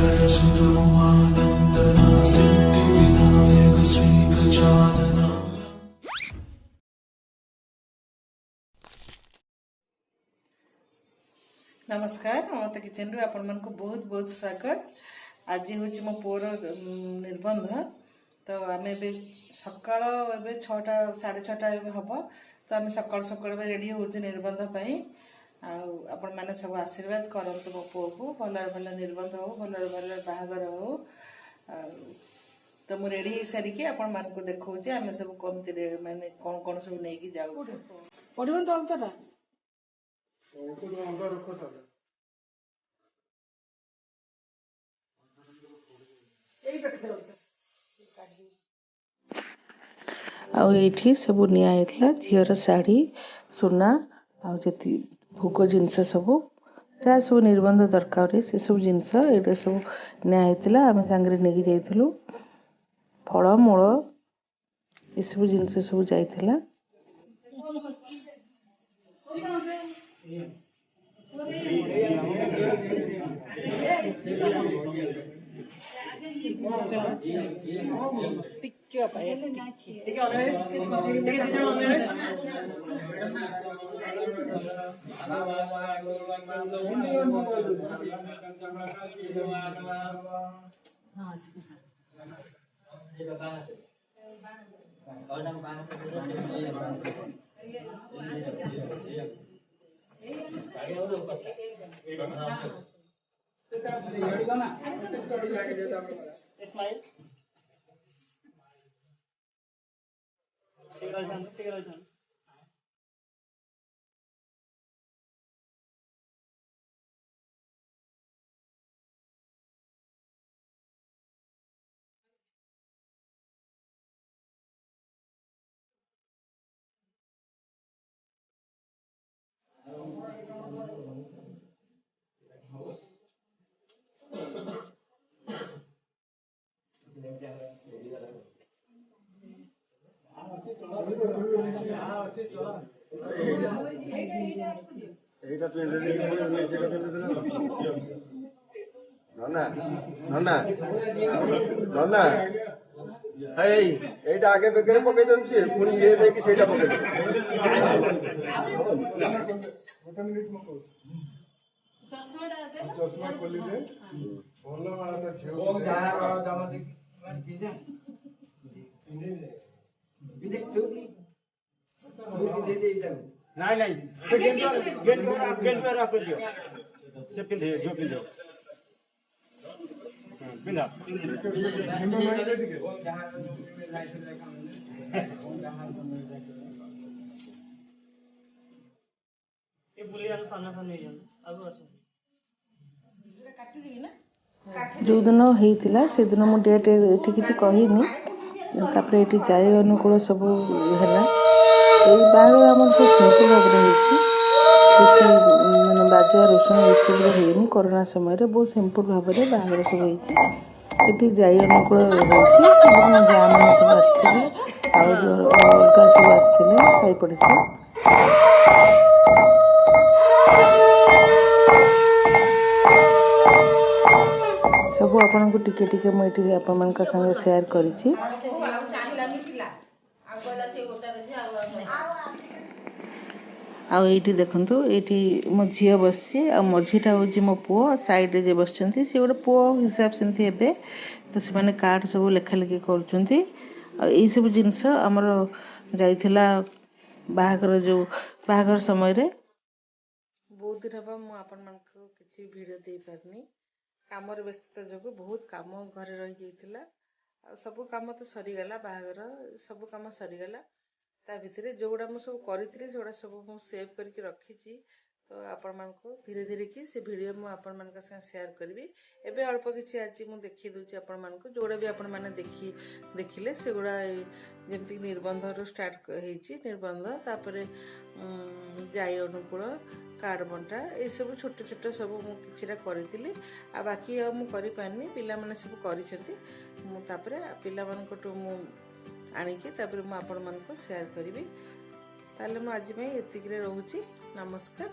शङ्कर सुतोमानन्दना सिद्धिविनायक श्रीगजानना। नमस्कार ममता किचन रू आपण मानक बहुत बहुत स्वागत। आज हूँ मो पुअर निबंध तो आम ए सकाल ए 6टा 6:30 हम तो आम सकाल सकाल रेडी हो निबंध आपण मैंने सब आशीर्वाद करते मो पुओ को भल भल निबंध हो भल भल बाहागर हो। तो मुझे रेडी हो सारिकी आपण मान को देखा आम सब कमती मानने कौन कौन सब नहीं जाऊ पड़ो तो अंतरा आठी सब निया झीर शाढ़ी सुना आती भोग जिनस सब जहाँ सब निबंध दरकार से सब जिनस ये सब निया आम सांगे नहीं जाइलु फल मूल ये सब जिनस सब जाइला। आगे बेगे पकई दे पुणी ये नहीं से पकई चश्मा खोली दे भल माला से पिंधे जो पिंधे पिंधा जो दिन होता से दिन मु डेट ये किसी कहनी तापर ये जाए अनुकूल सब है बाहर आम सिंपल भाव मानने बाजा रोषण सब होनी कोरोना समय बहुत सिंपल भाव में बाहर सब होती जाए अनुकूल हो जा मैंने सब आसते अलग सब आसते साई पड़ोसी सब आपन को टिके टिके मुझे आपण संगे शेयर करी। आईटी देखो ये मो झी बस मझीटा हूँ मो पुओ साइड जे बस सी गोटे पुओ हिसाब से हे तो से कार्ड सब लेखालेखि कर सब जिनस आमर जाइला बाहागर जो बाहागर समय बहुत दिन हम मुझे भिड दे पारनी काम व्यस्तता जो बहुत काम घर रही जाता सब कम तो सरीगला बाहागर सब कम सरीगला ता भितर जोड़ा मुझे सब करी जोड़ा सब मुझे सेव करके रखी तो आपण मान धीरे धीरे कि से वीडियो मुझे आपण मान शेयर करी एवं अल्प किसी आज मुझे देखी दूसरी आपण मान जोड़ा भी आपण मैंने देखिले से गुड़ा जमती निबंध रू स्टार्ट होती निबंध तापर जाई अनुकूल कार्ड बंटा ये सब छोट छोट सब मुझे करी आ बाकी मुझे पानी पिला माने सब करिसेंती मु तापर पिला मानकटू मु आनिकी तापर मु आपण मान शेयर करी ताले मु आज में एतिक रे रहूची। नमस्कार।